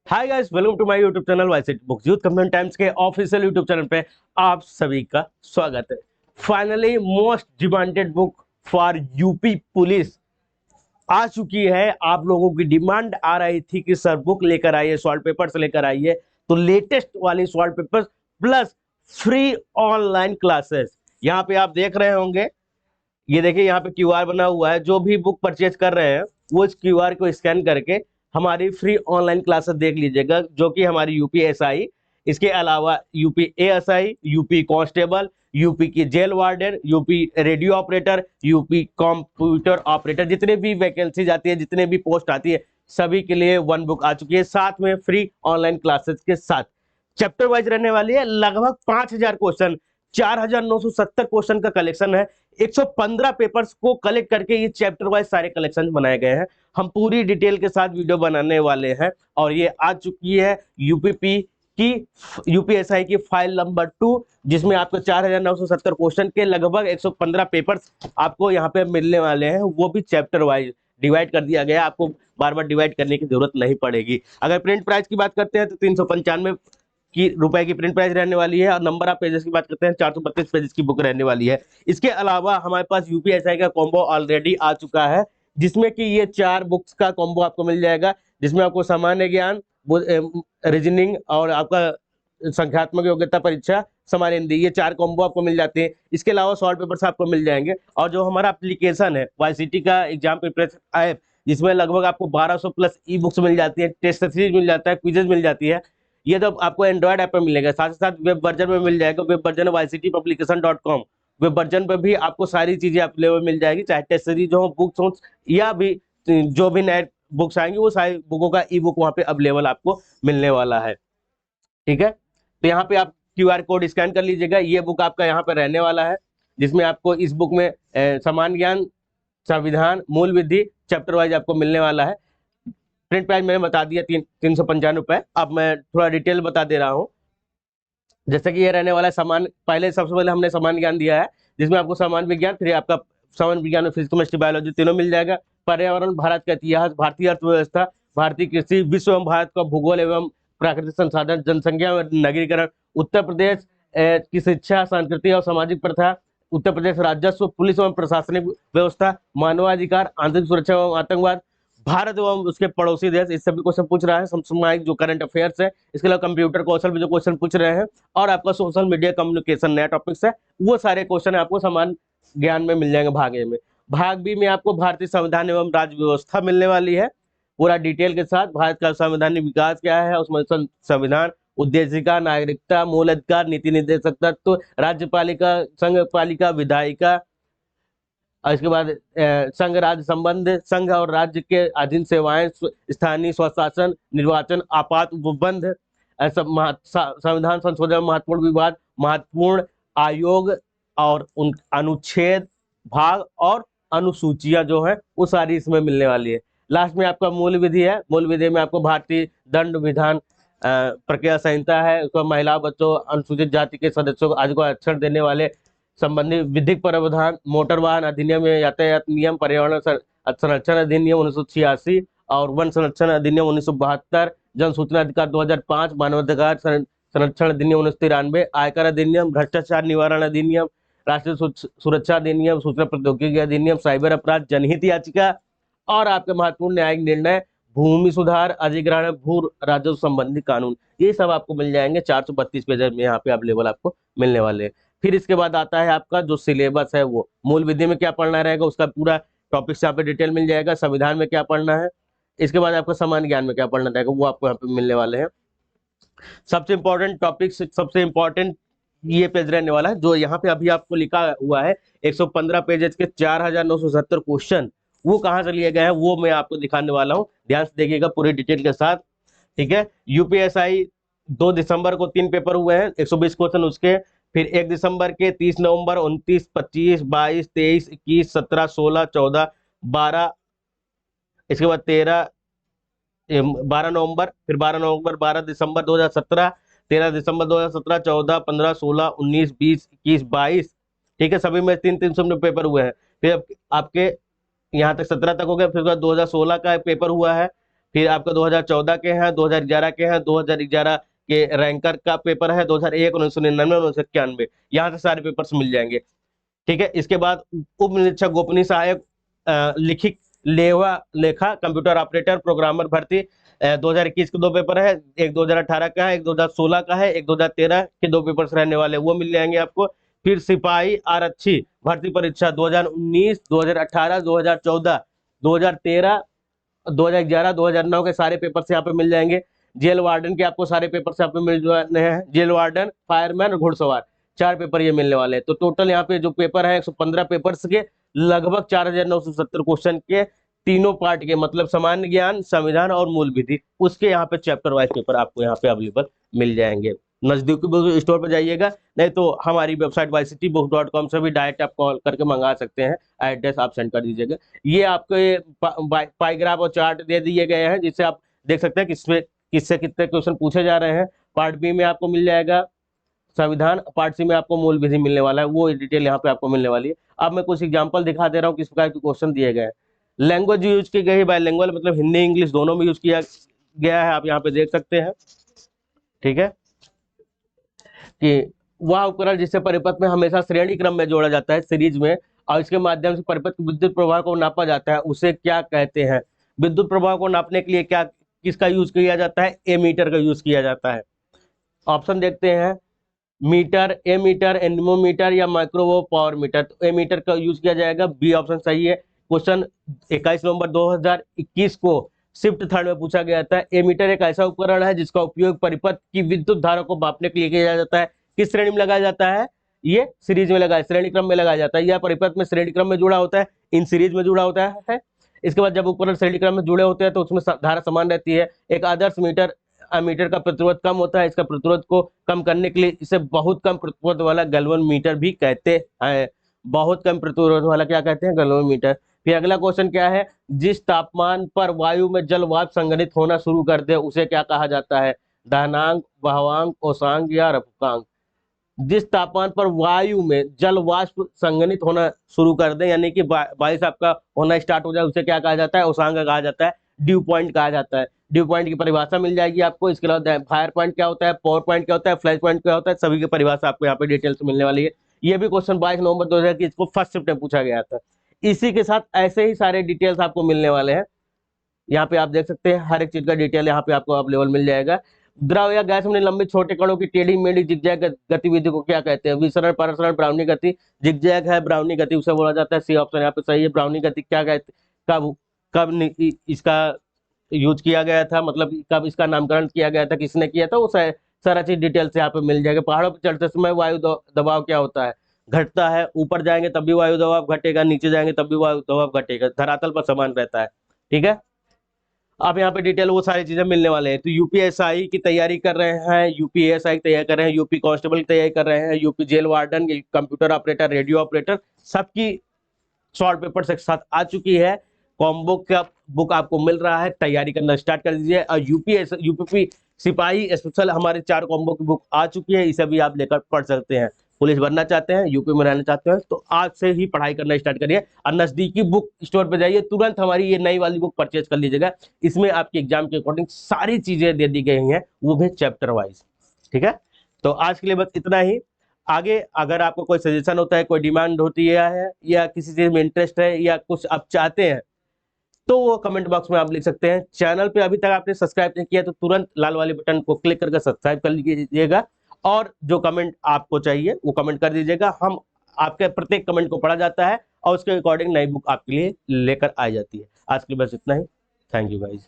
Hi guys, welcome to my YouTube channel वाइसेट books. Youth competition times के official YouTube channel पे आप सभी का स्वागत है। Finally most demanded book for UP police आ चुकी है। आप लोगों की डिमांड आ रही थी कि सर बुक लेकर आइए, सॉल्व पेपर्स लेकर आइए। तो लेटेस्ट वाली solve papers plus free online classes यहाँ पे आप देख रहे होंगे। ये देखिए, यहाँ पे क्यूआर बना हुआ है। जो भी बुक परचेज कर रहे हैं वो इस क्यूआर को स्कैन करके हमारी फ्री ऑनलाइन क्लासेस देख लीजिएगा, जो कि हमारी यूपी एसआई, इसके अलावा UP ASI, UP constable, UP की jail warden, UP radio operator, UP computer operator, जितने भी वैकेंसी आती है, जितने भी पोस्ट आती है, सभी के लिए वन बुक आ चुकी है, साथ में फ्री ऑनलाइन क्लासेस के साथ। चैप्टर वाइज रहने वाली है। लगभग 5000 क्वेश्चन, 4970 क्वेश्चन का कलेक्शन है। 115 पेपर्स को कलेक्ट करके ये चैप्टर वाइज सारे कलेक्शन बनाए गए हैं। हम पूरी डिटेल के साथ वीडियो बनाने वाले हैं और ये आ चुकी है यूपीपी की यूपीएसआई की फाइल नंबर 2, जिसमें आपको 4970 क्वेश्चन के लगभग 115 पेपर्स आपको यहाँ पे मिलने वाले हैं। वो भी चैप्टर वाइज डिवाइड कर दिया गया, आपको बार बार डिवाइड करने की जरूरत नहीं पड़ेगी। अगर प्रिंट प्राइस की बात करते हैं तो 395 की रुपए की प्रिंट प्राइस रहने वाली है और नंबर ऑफ पेजेस की बात करते हैं 432 पेजेस की बुक रहने वाली है। इसके अलावा हमारे पास यूपीएसआई का कॉम्बो ऑलरेडी आ चुका है, जिसमें कि ये 4 बुक्स का कॉम्बो आपको मिल जाएगा, जिसमें आपको सामान्य ज्ञान, रीजनिंग और आपका संख्यात्मक योग्यता परीक्षा, सामान्य हिंदी, ये 4 कॉम्बो आपको मिल जाते हैं। इसके अलावा सॉल्व पेपर्स आपको मिल जाएंगे। और जो हमारा एप्लीकेशन है वाईसीटी का एग्जाम प्रिपरेशन ऐप, जिसमें लगभग आपको 1200 प्लस ई बुक्स मिल जाती है, टेस्ट सीरीज मिल जाता है, क्विजेज मिल जाती है। ये तो आपको एंड्रॉयड ऐप पे मिलेगा, साथ ही साथ वेब वर्जन में मिल जाएगा। Web version yctpublication.com, web version पे भी आपको सारी चीजें अवेलेबल मिल जाएगी, चाहे टेस्ट सीरीज हो, बुक्स हो, या भी जो भी नए बुक्स आएंगी वो सारी बुकों का ई बुक वहाँ पे अवेलेबल आपको मिलने वाला है। ठीक है, तो यहाँ पे आप क्यूआर कोड स्कैन कर लीजिएगा। ये बुक आपका यहाँ पे रहने वाला है, जिसमें आपको इस बुक में सामान्य ज्ञान, संविधान, मूल विधि चैप्टर वाइज आपको मिलने वाला है। प्रिंट प्राइस मैंने बता दिया 395 रुपए। अब मैं थोड़ा डिटेल बता दे रहा हूँ। जैसे कि ये रहने वाला है सामान्य, पहले सबसे पहले हमने सामान्य ज्ञान दिया है, जिसमें आपको सामान्य विज्ञान, फिर आपका सामान्य विज्ञान में फिजिक्स, केमिस्ट्री, बायोलॉजी तीनों मिल जाएगा। पर्यावरण, भारत का इतिहास, भारतीय अर्थव्यवस्था, भारतीय कृषि, विश्व एवं भारत का भूगोल एवं प्राकृतिक संसाधन, जनसंख्या और नगरीकरण, उत्तर प्रदेश की शिक्षा, संस्कृति और सामाजिक प्रथा, उत्तर प्रदेश राजस्व, पुलिस एवं प्रशासनिक व्यवस्था, मानवाधिकार, आंतरिक सुरक्षा एवं आतंकवाद, भारत एवं उसके पड़ोसी देश, इस सभी क्वेश्चन पूछ रहा है। समसामयिक जो करंट अफेयर्स है, इसके अलावा कंप्यूटर कौशल में जो क्वेश्चन पूछ रहे हैं, और आपका सोशल मीडिया कम्युनिकेशन नया टॉपिक्स है, वो सारे क्वेश्चन आपको समान ज्ञान में मिल जाएंगे। भाग ए में, भाग बी में आपको भारतीय संविधान एवं राज्य व्यवस्था मिलने वाली है, पूरा डिटेल के साथ। भारत का संवैधानिक विकास क्या है, उसमें संविधान, उद्देशिका, नागरिकता, मूल अधिकार, नीति निर्देशक तत्व, राज्यपालिका, संघ पालिका, विधायिका, और इसके बाद संघ राज्य संबंध, संघ और राज्य के अधीन सेवाएं, स्थानीय स्वशासन, निर्वाचन, आपात उपबंध, संविधान संशोधन, महत्वपूर्ण विवाद, महत्वपूर्ण आयोग और उन अनुच्छेद, भाग और अनुसूचियां जो है वो सारी इसमें मिलने वाली है। लास्ट में आपका मूल विधि है। मूल विधि में आपको भारतीय दंड विधान प्रक्रिया संहिता है, उसको महिला, बच्चों, अनुसूचित जाति के सदस्यों को आज को आरक्षण देने वाले संबंधी विधिक प्रावधान, मोटर वाहन अधिनियम, यातायात नियम, पर्यावरण संरक्षण अधिनियम 1986 और वन संरक्षण अधिनियम 1972, जन सूचना अधिकार 2005, मानवाधिकार संरक्षण अधिनियम 1993, आयकर अधिनियम, भ्रष्टाचार निवारण अधिनियम, राष्ट्रीय सुरक्षा अधिनियम, सूचना प्रौद्योगिकी अधिनियम, साइबर अपराध, जनहित याचिका, और आपके महत्वपूर्ण न्यायिक निर्णय, भूमि सुधार अधिग्रहण, भू राजस्व संबंधी कानून, ये सब आपको मिल जाएंगे। 432 पेज में यहाँ पे अवेलेबल आपको मिलने वाले हैं। फिर इसके बाद आता है आपका जो सिलेबस है, वो मूल विधि में क्या पढ़ना रहेगा उसका पूरा टॉपिक्स यहाँ पे डिटेल मिल जाएगा। संविधान में क्या पढ़ना है, इसके बाद आपको सामान्य ज्ञान में क्या पढ़ना रहेगा, वो आपको यहाँ पे मिलने वाले हैं। सबसे इंपॉर्टेंट टॉपिक, सबसे इंपॉर्टेंट ये पेज रहने वाला है, जो यहाँ पे अभी आपको लिखा हुआ है 115 पेजेस के 4970 क्वेश्चन, वो कहाँ से लिए गए हैं वो मैं आपको दिखाने वाला हूँ। ध्यान से देखिएगा पूरी डिटेल के साथ। ठीक है, यूपीएसआई 2 दिसंबर को 3 पेपर हुए हैं, 120 क्वेश्चन उसके। फिर 1 दिसंबर के, 30 नवंबर, 29, 25, 22, 23, 21, 17, 16, 14, 12, इसके बाद 12 नवंबर, फिर 12 नवंबर, 12 दिसंबर 2017, 13 दिसंबर 2017, 14, 15, 16, 19, 20, 21, 22। ठीक है, सभी में 3-3 सब पेपर हुए हैं। फिर आपके यहाँ तक 17 तक हो गया। फिर 2016 का पेपर हुआ है, फिर आपका 2014 के हैं, 2011 के हैं, 2011 के रैंकर का पेपर है, 2001, 1999, 1991, यहाँ से सारे पेपर्स मिल जाएंगे। ठीक है। इसके बाद उप निरीक्षक गोपनीय सहायक लिखित लेवा लेखा कंप्यूटर ऑपरेटर प्रोग्रामर भर्ती 2021 के 2 पेपर है, एक 2018 का है, एक 2016 का है, एक 2013 के 2 पेपर्स रहने वाले, वो मिल जाएंगे आपको। फिर सिपाही आरक्षी भर्ती परीक्षा 2019, 2018, 2014, 2013, 2011, 2009 के सारे पेपर्स यहाँ पे मिल जाएंगे। जेल वार्डन के आपको सारे पेपर्स यहाँ पे मिल जाने हैं। जेल वार्डन, फायरमैन और घुड़सवार 4 पेपर ये मिलने वाले हैं। तो टोटल यहाँ पे जो पेपर है 115 पेपर्स के लगभग 4970 क्वेश्चन के तीनों पार्ट के, मतलब सामान्य ज्ञान, संविधान और मूल विधि, उसके यहाँ पे चैप्टर वाइज पेपर आपको यहाँ पे अवेलेबल मिल जाएंगे। नजदीकी बुक स्टोर पर जाइएगा, नहीं तो हमारी वेबसाइट ycitybook.com से भी डायरेक्ट आप कॉल करके मंगा सकते हैं, एड्रेस आप सेंड कर दीजिएगा। ये आपको पाईग्राफ और चार्ट दे दिए गए हैं, जिससे आप देख सकते हैं किससे कितने क्वेश्चन पूछे जा रहे हैं। पार्ट बी में आपको मिल जाएगा संविधान, पार्ट सी में आपको मूल विधि मिलने वाला है, वो डिटेल यहाँ पे आपको मिलने वाली है। अब मैं कुछ एग्जांपल दिखा दे रहा हूँ किस प्रकार के क्वेश्चन दिए गए हैं। लैंग्वेज यूज की गई बाइलिंगुअल, मतलब हिंदी इंग्लिश दोनों में यूज किया गया है, आप यहाँ पे देख सकते हैं। ठीक है, कि वह उपकरण जिससे परिपथ में हमेशा श्रेणी क्रम में जोड़ा जाता है सीरीज में, और इसके माध्यम से परिपथ के विद्युत प्रवाह को नापा जाता है, उसे क्या कहते हैं? विद्युत प्रवाह को नापने के लिए क्या किसका यूज किया जाता है? एमीटर का यूज किया जाता है। ऑप्शन देखते हैं, मीटर, एमीटर, एनेमोमीटर या माइक्रोवेव पावर मीटर। तो एमीटर का यूज किया जाएगा, बी ऑप्शन सही है। क्वेश्चन 21 नवंबर 2021 को शिफ्ट थर्ड में पूछा गया था। एमीटर एक ऐसा उपकरण है जिसका उपयोग परिपथ की विद्युत धारा को मापने के लिए किया जाता है। किस श्रेणी में लगाया जाता है? ये सीरीज में लगाया, श्रेणी क्रम में लगाया जाता है। यह परिपथ में श्रेणी क्रम में जुड़ा होता है, इन सीरीज में जुड़ा होता है। इसके बाद जब उपकरण श्रेणी क्रम में जुड़े होते हैं तो उसमें धारा समान रहती है। एक आदर्श मीटर मीटर का प्रतिरोध कम होता है, इसका प्रतिरोध को कम करने के लिए इसे बहुत कम प्रतिरोध वाला गैल्वन मीटर भी कहते हैं। बहुत कम प्रतिरोध वाला क्या कहते हैं? गैल्वन मीटर। फिर अगला क्वेश्चन क्या है? जिस तापमान पर वायु में जल वाष्प संघनित होना शुरू कर दे उसे क्या कहा जाता है? दहनांक, वहवांक, कोषांक या रफुकांक। जिस तापमान पर वायु में जल वाष्प संघनित होना शुरू कर दे, यानी कि बारिश आपका होना स्टार्ट हो जाए, उसे क्या कहा जाता है? उषांक कहा जाता है, ड्यू पॉइंट कहा जाता है। ड्यू पॉइंट की परिभाषा मिल जाएगी आपको। इसके अलावा फायर पॉइंट क्या होता है, पावर पॉइंट क्या होता है, फ्लैश पॉइंट क्या होता है, सभी की परिभाषा आपको यहाँ पे डिटेल्स मिलने वाली है। ये भी क्वेश्चन 22 नवंबर 2021 को फर्स्ट शिफ्ट में पूछा गया था। इसी के साथ ऐसे ही सारे डिटेल्स आपको मिलने वाले हैं। यहाँ पे आप देख सकते हैं हर एक चीज का डिटेल यहाँ पे आपको अवेलेबल मिल जाएगा। द्रव या गैस में लंबित छोटे कणों की टेढ़ी मेढ़ी जिगजैग गतिविधि को क्या कहते हैं? विसरण, परसरण, ब्राउनी गति। जिगजैग है, ब्राउनी गति उसे बोला जाता है, सी ऑप्शन यहाँ पे सही है। ब्राउनी गति क्या कहते, कब इसका यूज किया गया था, मतलब कब इसका नामकरण किया गया था, किसने किया था, वो सारा चीज डिटेल से यहाँ पे मिल जाएगा। पहाड़ों पर चढ़ते समय वायु दबाव क्या होता है? घटता है। ऊपर जाएंगे तब भी वायु दबाव घटेगा, नीचे जाएंगे तब भी वायु दबाव घटेगा, धरातल पर समान रहता है। ठीक है, अब यहाँ पे डिटेल वो सारी चीजें मिलने वाले हैं। तो यूपीएसआई की तैयारी कर रहे हैं, यूपीएसआई की तैयारी कर रहे हैं, यूपी कांस्टेबल की तैयारी कर रहे हैं, UP jail warden, computer operator, radio operator, सबकी शॉर्ट पेपर एक साथ आ चुकी है। कॉम्बो का बुक आपको मिल रहा है, तैयारी करना स्टार्ट कर दीजिए। और यूपी सिपाही स्पेशल हमारे 4 कॉम्बो की बुक आ चुकी है, इसे भी आप लेकर पढ़ सकते हैं। पुलिस बनना चाहते हैं, यूपी में रहना चाहते हैं, तो आज से ही पढ़ाई करना स्टार्ट करिए और नजदीकी बुक स्टोर पे जाइए, तुरंत हमारी ये नई वाली बुक परचेज कर लीजिएगा। इसमें आपके एग्जाम के अकॉर्डिंग सारी चीजें दे दी गई हैं, वो भी चैप्टर वाइज। ठीक है, तो आज के लिए बस इतना ही। आगे अगर आपको कोई सजेशन होता है, कोई डिमांड होती है, या किसी चीज में इंटरेस्ट है, या कुछ आप चाहते हैं, तो वो कमेंट बॉक्स में आप लिख सकते हैं। चैनल पे अभी तक आपने सब्सक्राइब नहीं किया तो तुरंत लाल वाले बटन को क्लिक करके सब्सक्राइब कर लीजिएगा, और जो कमेंट आपको चाहिए वो कमेंट कर दीजिएगा। हम आपके प्रत्येक कमेंट को पढ़ा जाता है और उसके अकॉर्डिंग नई बुक आपके लिए लेकर आ जाती है। आज के लिए बस इतना ही। Thank you guys.